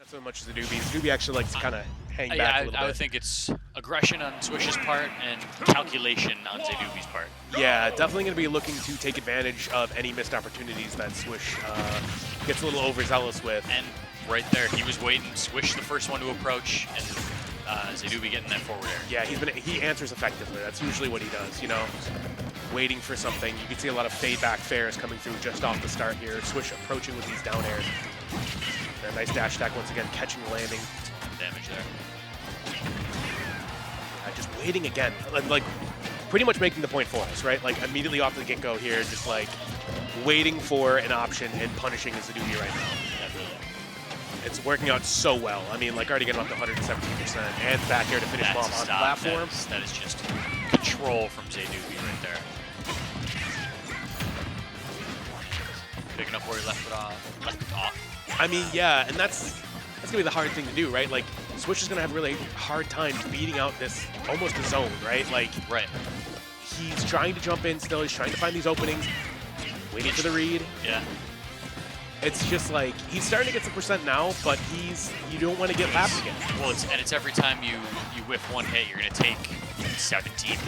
Not so much Szadubi. Szadubi actually likes to kind of hang back a little bit. I would think it's aggression on SWISH's part and calculation on Szadubi's part. Yeah, definitely going to be looking to take advantage of any missed opportunities that SWISH gets a little overzealous with. And right there, he was waiting. SWISH the first one to approach, and Szadubi getting that forward air. Yeah, he answers effectively. That's usually what he does, you know, waiting for something. You can see a lot of fade back fares coming through just off the start here. SWISH approaching with these down airs. A nice dash attack once again, catching the landing. Damage there. Just waiting again, like pretty much making the point for us, right? Like immediately off the get-go here, just like waiting for an option and punishing Szadubi right now. It's working out so well. I mean, like already getting up to 117% and back air to finish him off on the platform. That is just control from Szadubi right there. Picking up where he left it off. I mean, yeah, and that's gonna be the hard thing to do, right? Like SWISH is gonna have a really hard time beating out this almost a zone, right? Like, he's trying to jump in still. He's trying to find these openings, waiting for the read. Yeah. It's just like he's starting to get some percent now, but you don't want to get lapped again. Well, it's every time you whiff one hit, you're gonna take 17%,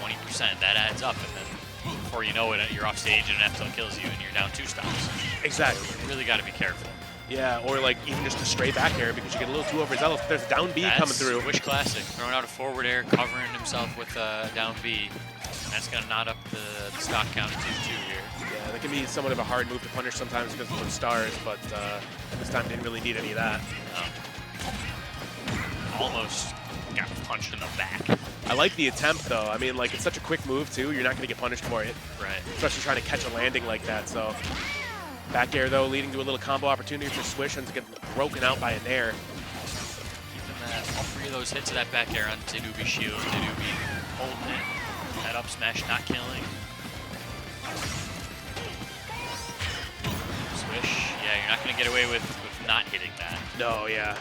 20%. That adds up, and then before you know it, you're off stage and an FTL kills you, and you're down 2 stocks. Exactly. You really got to be careful. Yeah, or like even just a stray back air because you get a little too overzealous. There's down B coming through. SWISH classic, throwing out a forward air, covering himself with down B. That's gonna knot up the stock count to 2 here. Yeah, that can be somewhat of a hard move to punish sometimes because of those stars, but this time didn't really need any of that. Almost got punched in the back. I like the attempt though. I mean, like it's such a quick move too. You're not gonna get punished for it. Right. Especially trying to catch a landing like that. So back air though, leading to a little combo opportunity for SWISH and to get broken out by a nair. Keeping all 3 of those hits of that back air on Szadubi's shield. Szadubi holding it. That up smash not killing. SWISH, yeah, you're not gonna get away with not hitting that. No, yeah.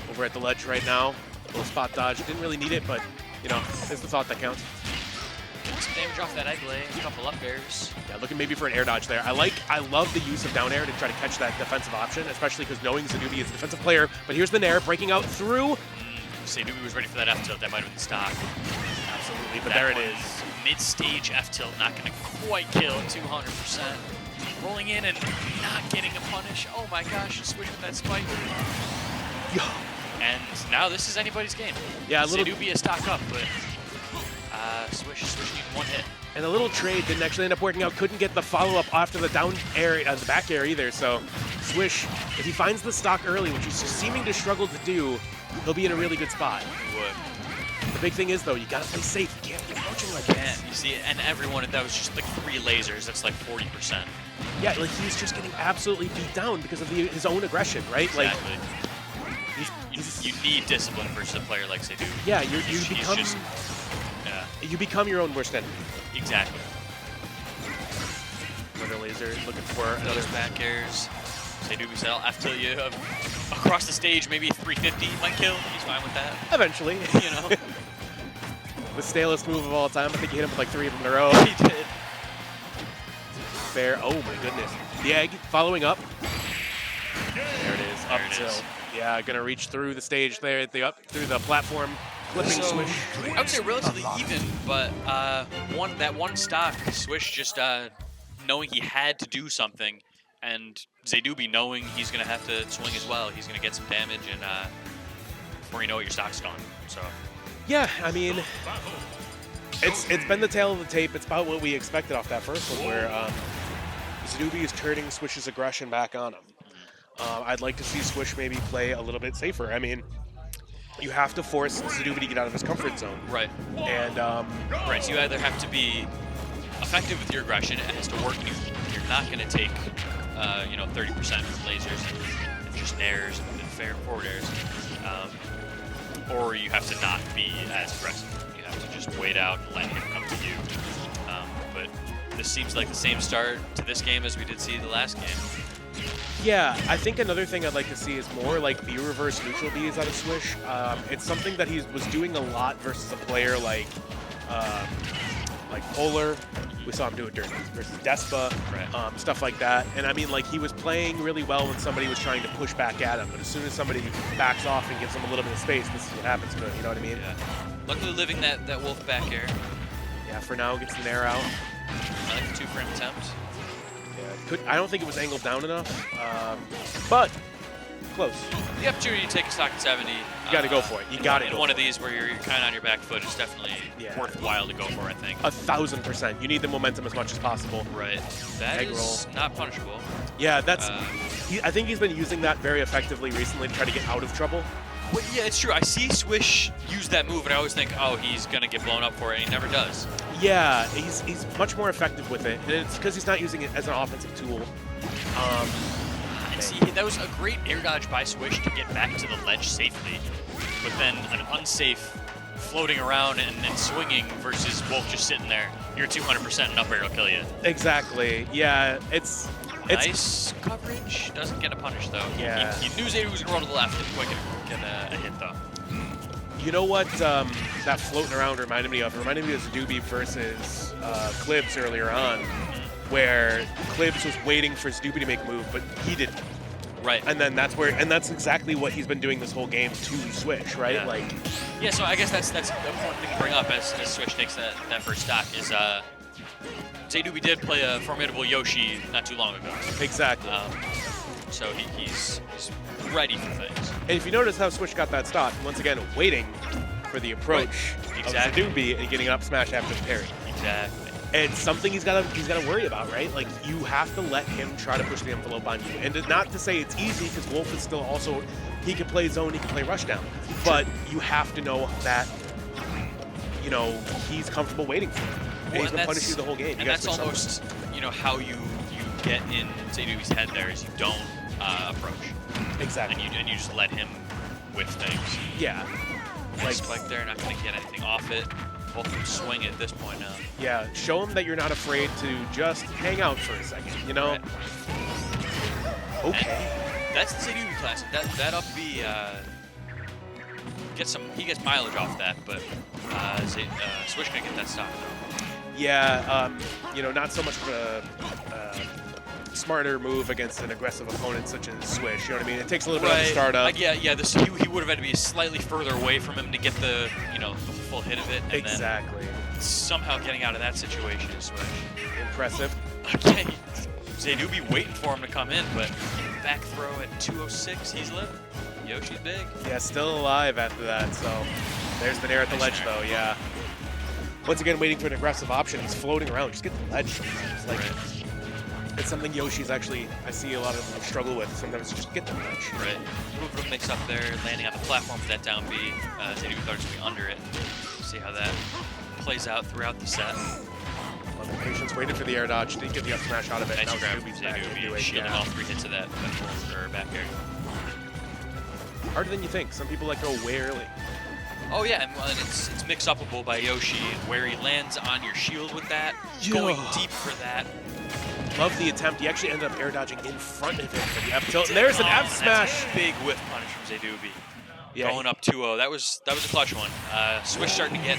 Over at the ledge right now. A little spot dodge. Didn't really need it, but you know, it's the thought that counts. Some damage off that egg lay, a couple up airs. Yeah, looking maybe for an air dodge there. I love the use of down air to try to catch that defensive option, especially because knowing Szadubi is a defensive player. But here's the nair breaking out through. Szadubi was ready for that F tilt. That might have been the stock. Absolutely, but there it is. Mid-stage F tilt, not going to quite kill 200%. Rolling in and not getting a punish. Oh my gosh, SWISH with that spike. Yeah. And now this is anybody's game. Yeah, a little. Szadubi is stock up, but SWISH needs 1 hit. And a little trade didn't actually end up working out. Couldn't get the follow-up after the down air, the back air either. So SWISH, if he finds the stock early, which he's seeming to struggle to do, he'll be in a really good spot. He would. The big thing is though, you gotta play safe. You can't be approaching like this. You see, and everyone, that was just like 3 lasers. That's like 40%. Yeah, like he's just getting absolutely beat down because of his own aggression, right? Exactly. Like you need discipline versus a player like Szadubi. Yeah, you become your own worst enemy. Exactly. Another laser looking for another back airs. Szadubi said, I'll F-tilt you across the stage, maybe 350 might kill. He's fine with that. Eventually. You know. The stalest move of all time. I think he hit him with like 3 of them in a row. He did. Fair. Oh my goodness. The egg following up. There it is. Up tilt. Yeah, gonna reach through the stage there, through the platform. Flipping SWISH. I would say relatively even, but that one stock, SWISH just knowing he had to do something, and Szadubi knowing he's going to have to swing as well. He's going to get some damage, and before you know it, your stock's gone. So. Yeah, I mean, it's been the tail of the tape. It's about what we expected off that first one, where Szadubi is turning SWISH's aggression back on him. I'd like to see SWISH maybe play a little bit safer. I mean, you have to force Szadubi to get out of his comfort zone. Right. And right. So you either have to be effective with your aggression. It has to work. You're not going to take 30% with lasers and just nairs and fair forward airs. Or you have to not be as aggressive. You have to just wait out and let him come to you. But this seems like the same start to this game as we did see the last game. Yeah, I think another thing I'd like to see is more like B reverse neutral Bs out of SWISH. It's something that he was doing a lot versus a player like Polar We saw him do it versus Despa, Right. stuff like that. And I mean, like, he was playing really well when somebody was trying to push back at him. But as soon as somebody backs off and gives him a little bit of space, this is what happens to him. You know what I mean? Yeah. Luckily, living that wolf back air. Yeah, for now, gets the nair out. I like the 2-frame attempt. Yeah, I don't think it was angled down enough, but close. The opportunity to take a stock at 70. You got to go for it. You got to go. In one of these where you're kind of on your back foot, it's definitely worthwhile to go for, I think. 1,000%. You need the momentum as much as possible. Right. That Egg is roll. not punishable. Yeah, that's. I think he's been using that very effectively recently to try to get out of trouble. Well, yeah, it's true. I see Swish use that move, and I always think, oh, he's going to get blown up for it, and he never does. Yeah, he's much more effective with it, and it's because he's not using it as an offensive tool. And see, that was a great air dodge by Swish to get back to the ledge safely, but then an unsafe floating around and swinging versus Wolf just sitting there. You're 200% an up air will kill you. Exactly. Yeah, it's nice coverage. Doesn't get a punish though. Yeah. He knew Zaydu was gonna roll to the left. Didn't quite get a hit though. You know what that floating around reminded me of? It reminded me of Szadubi versus Klibs earlier on, where Klibs was waiting for Szadubi to make a move, but he didn't. Right. And then that's exactly what he's been doing this whole game to Swish, right? Yeah. Like. Yeah. So I guess that's the important thing to bring up as Swish takes that first stock is Szadubi did play a formidable Yoshi not too long ago. Exactly. So he's ready for things. And if you notice how Swish got that stock, once again, waiting for the approach of Szadubi and getting an up smash after the parry. Exactly. It's something he's got to worry about, right? Like, you have to let him try to push the envelope on you. And not to say it's easy, because Wolf is still also, he can play zone, he can play rush down. But you have to know that, you know, he's comfortable waiting for it. And he's going to punish you the whole game. And that's almost, you know, how you get in Zadubi's head there is you don't approach. Exactly. And you just let him whip things. Yeah. Like spike there, not going to get anything off it. Both of them swing at this point now. Yeah, show him that you're not afraid to just hang out for a second, you know? Right. Okay. And that's the Zadubi classic. That up B he gets mileage off that, but Swish gonna get that stock though. Yeah, you know, not so much of a smarter move against an aggressive opponent such as Swish. You know what I mean? It takes a little bit of a startup. Yeah. He would have had to be slightly further away from him to get the the full hit of it. And exactly. Then somehow getting out of that situation is Swish. Impressive. Okay, Szadubi waiting for him to come in, but back throw at 206. He's living. Yoshi's big. Yeah, still alive after that. So there's the nair at the ledge, though. Yeah. Once again, waiting for an aggressive option. He's floating around. Just get the ledge sometimes. Like. Right. It's something Yoshi's actually, I see a lot of them struggle with. Sometimes just get the ledge. Right. Little mix up there, landing on the platform with that down B. Szadubi thought it was going to be under it. See how that plays out throughout the set. Well, the patience waited for the air dodge, didn't get the up smash out of it. Nice Now grab Szadubi's from back into Szadubi, it. shielding all 3 hits of that forward or back air. Harder than you think. Some people like go way early. Oh yeah, and it's mix-upable by Yoshi, where he lands on your shield with that, going deep for that. Love the attempt. He actually ended up air dodging in front of him for the F tilt. And there's an F smash. Big whiff punish from Szadubi. Yeah, going up 2-0. That was a clutch one. Swish starting to get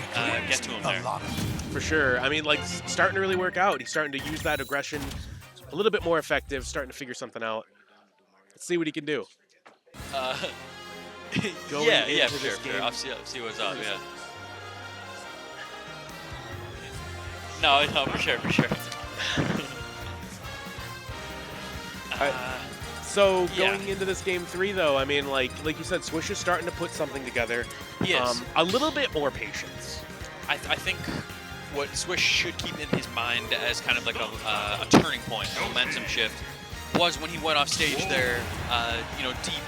to him there. For sure. I mean, like, starting to really work out. He's starting to use that aggression a little bit more effective, starting to figure something out. Let's see what he can do. Yeah, for sure. I'll see what's up, yeah. No, for sure. So going into this game 3, though, I mean, like you said, Swish is starting to put something together. He is. A little bit more patience. I think what Swish should keep in his mind as kind of like a turning point, a momentum shift, was when he went off stage there, deep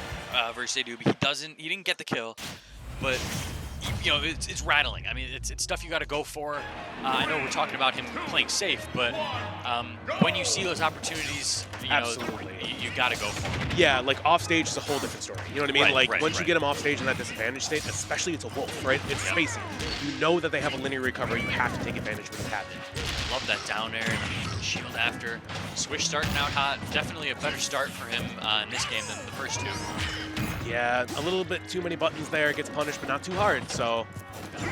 versus Szadubi. He didn't get the kill, but it's rattling. I mean, it's stuff you got to go for. I know we're talking about him playing safe, but when you see those opportunities, you got to go for them. Yeah, like off stage is a whole different story. You know what I mean? Right, once you get him off stage in that disadvantage state, especially it's a wolf, right? It's spacing. You know that they have a linear recovery. You have to take advantage when it happens. Love that down air and shield after. Swish starting out hot. Definitely a better start for him in this game than the first 2. Yeah, a little bit too many buttons there. Gets punished, but not too hard. So, look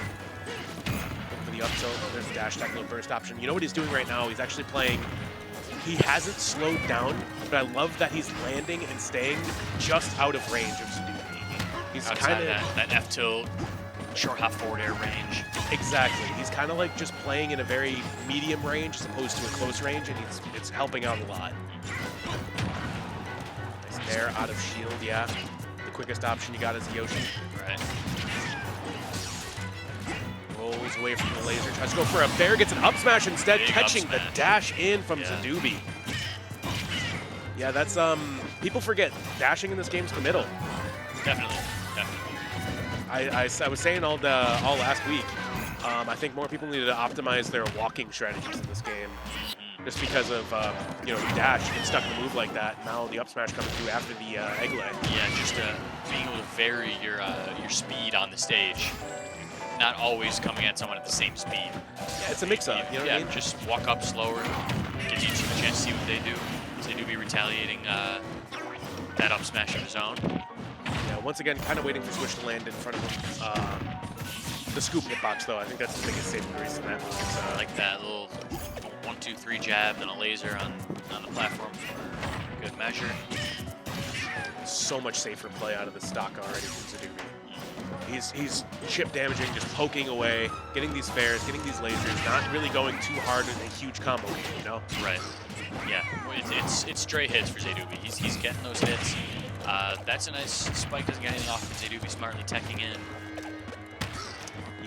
for the the up tilt. There's the dash, technical burst option. You know what he's doing right now? He's actually playing. He hasn't slowed down, but I love that he's landing and staying just out of range of Szadubi. He's kind of that F tilt, short hop forward air range. Exactly. He's kind of like just playing in a very medium range as opposed to a close range, and it's helping out a lot. Nice nair out of shield, yeah. The quickest option you got is Yoshi. Right. Rolls away from the laser, tries to go for a bear, gets an up smash instead, Big catching up the smash. dash in from Yeah. Szadubi. Yeah, that's, people forget, dashing in this game's committal. Definitely. I was saying all last week, I think more people need to optimize their walking strategies in this game. Just because of, you know, you dash, you get stuck in a move like that. Now the up smash coming through after the egg lay. Yeah, just being able to vary your speed on the stage. Not always coming at someone at the same speed. Yeah, it's a mix-up, you know what I mean? Just walk up slower, gives you a chance to see what they do. Szadubi retaliating that up smash of his own. Yeah, once again, kind of waiting for Swish to land in front of him. The scoop hitbox, though, I think that's the biggest saving grace in that move. I like that little 1, 2, 3 jab and a laser on the platform for good measure. So much safer play out of the stock already from Szadubi. He's chip damaging, just poking away, getting these spares, getting these lasers, not really going too hard in a huge combo game, you know? Right. Yeah. Well, it's straight hits for Szadubi. He's getting those hits. That's a nice spike. Doesn't get anything off, but Szadubi smartly teching in.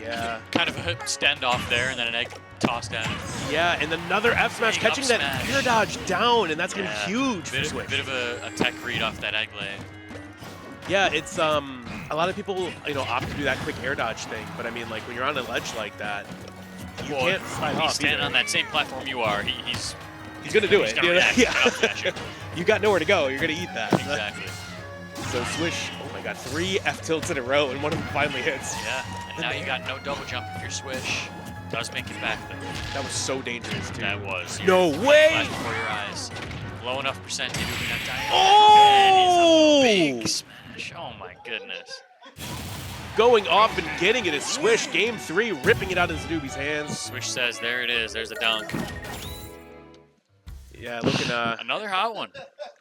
Yeah. Kind of a standoff there, and then an egg toss down. Yeah, and another F smash, Big catching up that smash. air dodge down, and that's gonna be huge for Bit Swish. of a tech read off that egg lay. Yeah, it's a lot of people, you know, opt to do that quick air dodge thing, but I mean, like when you're on a ledge like that, you can't slide He's off. standing either. on that same platform you are. He's gonna do he's it. gonna you know? react, Yeah. he's gonna smash it. You got nowhere to go. You're gonna eat that. Exactly. So Swish, oh my God, 3 F tilts in a row, and one of them finally hits. Yeah. And now you got no double jump if your Swish does make it back there. That was so dangerous, too. That was. No way! Flash before your eyes. Low enough percent to do not dying. Oh! And he's a big smash. Oh my goodness. Going off and getting it is Swish. Game 3, ripping it out of Szadubi's hands. Swish says, there it is. There's a dunk. Yeah, looking Another hot one.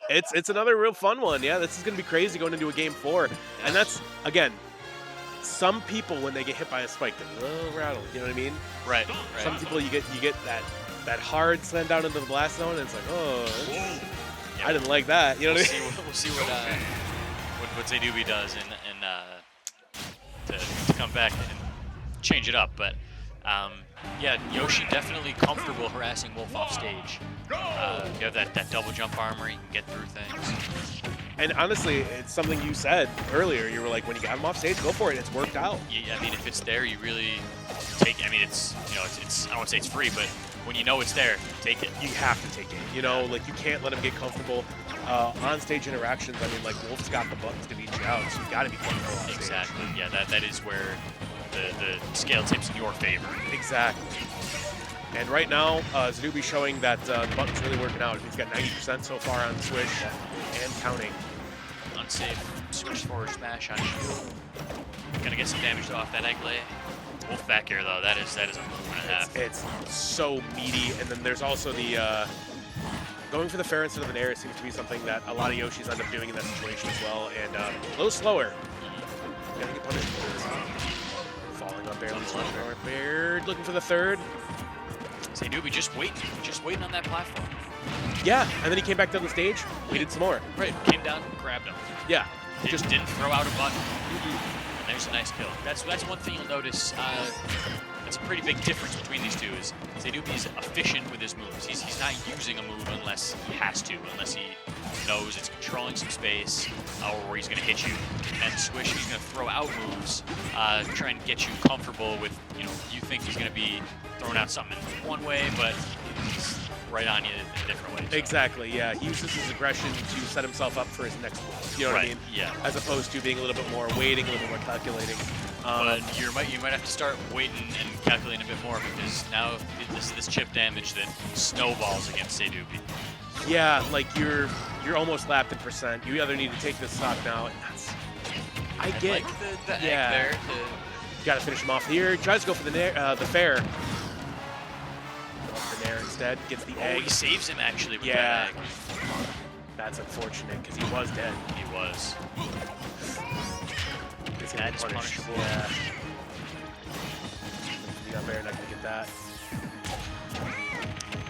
it's another real fun one. Yeah, this is gonna be crazy going into a game 4. And that's, again, some people when they get hit by a spike, they're a little rattled, you know what I mean? Right. Some people you get that hard slam down into the blast zone and it's like, oh, I didn't like that. You know what I mean? We'll see what Szadubi does to come back and change it up. But yeah, Yoshi definitely comfortable harassing Wolf off stage. You have that double jump armor, you can get through things. And honestly, it's something you said earlier. You were like, when you got him off stage, go for it. It's worked out. I mean, if it's there, you really take. I mean, it's I don't want to say it's free, but when you know it's there, take it. You have to take it. You know, like you can't let him get comfortable. On stage interactions, I mean, like Wolf's got the buttons to beat you out, so you got to be comfortable on stage. Exactly. Yeah, that is where the scale tips in your favor. Exactly. And right now, Szadubi showing that the button's really working out. He's got 90% so far on Swish and counting. Unsafe Swish forward smash on shield. Gonna get some damage off that egg lay. Wolf back here though, that is a move and a half. It's so meaty. And then there's also the going for the fair instead of an air seems to be something that a lot of Yoshis end up doing in that situation as well. And a little slower. Gotta get punished for this. Falling up barely. Baird looking for the third. Szadubi just waiting on that platform. Yeah, and then he came back down the stage, waited some more. Right, came down, grabbed him. Yeah. Just didn't throw out a button. And there's a nice kill. That's one thing you'll notice. That's a pretty big difference between these two. Is Szadubi's efficient with his moves. He's not using a move unless he has to, unless he knows it's controlling some space or he's going to hit you. And Swish, he's going to throw out moves, try and get you comfortable with, you think he's going to be throwing out something in one way, but he's right on you in a different way. So. Exactly, yeah. He uses his aggression to set himself up for his next move. You know what I mean? Yeah. As opposed to being a little bit more waiting, a little bit more calculating. But you might have to start waiting and calculating a bit more because now this chip damage that snowballs against Szadubi. Yeah, like you're almost lapped in percent. You either need to take this stock now, and that's I get like the egg yeah. there Got to finish him off here. Tries to go for the fair. Goes for the nair instead. Gets the egg. Oh, he saves him actually with Yeah. that egg. That's unfortunate because he was dead. He was. He's gonna That is be punished. punishable. Yeah. You got Bear not gonna get that.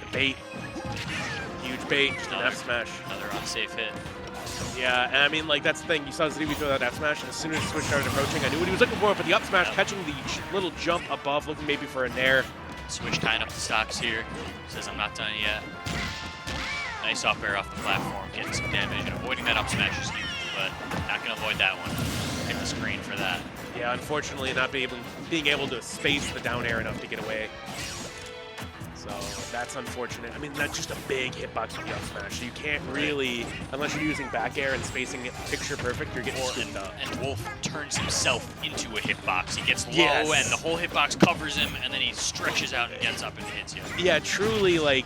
The bait. Huge bait. Just an F smash. Another unsafe hit. Yeah, and I mean, like, that's the thing. You saw Szadubi throw that F smash, and as soon as Swish started approaching, I knew what he was looking for, but the up smash catching the little jump above, looking maybe for a nair. Swish tying up the stocks here. Says, I'm not done yet. Nice up air off the platform, getting some damage, and avoiding that up smash is huge, but not going to avoid that one. Hit the screen for that. Yeah, unfortunately, not being able to space the down air enough to get away. So that's unfortunate. I mean, that's just a big hitbox with the up smash. So you can't really, unless you're using back air and spacing it picture perfect, you're getting screwed up. And Wolf turns himself into a hitbox. He gets low, Yes. and the whole hitbox covers him, and then he stretches out and gets up and hits you. Yeah, truly like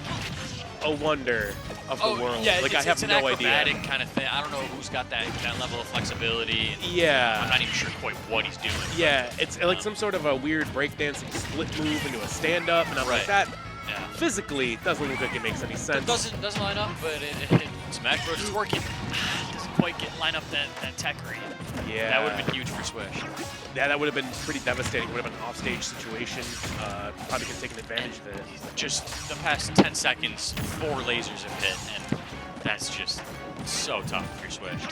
a wonder of the world. Yeah, like it's, I have it's an no idea. acrobatic kind of thing. I don't know who's got that level of flexibility. Yeah. I'm not even sure quite what he's doing. Yeah, it's like some sort of a weird breakdancing split move into a stand-up, and I'm like, that Yeah. physically doesn't look like it makes any sense. Doesn't line up, but in Smash Bros. It's working. Doesn't quite line up that tech read. Yeah. That would have been huge for Swish. Yeah, that would have been pretty devastating. Would have been an offstage situation. Probably could have taken advantage of it. Just the past 10 seconds, 4 lasers have hit, and that's just so tough for Swish.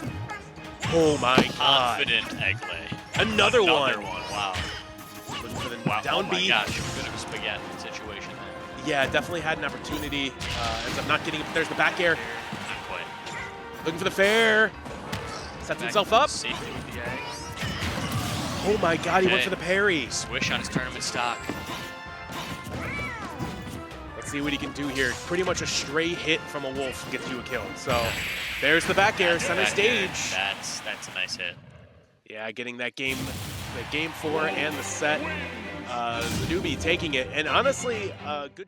Oh my god. Confident egg lay. Another one. Wow. Looking for the Wow. down Oh my B. gosh, a bit of a spaghetti situation there. Yeah, definitely had an opportunity. Ends up not getting it. There's the back air. Not quite. Looking for the fair. Sets himself up. Safely with the egg. Oh my god, he went Okay. for the parry. Swish on his tournament stock. Let's see what he can do here. Pretty much a stray hit from a Wolf gets you a kill. So there's the back air, center stage. That's a nice hit. Yeah, getting that game 4 and the set. Szadubi taking it. And honestly, good.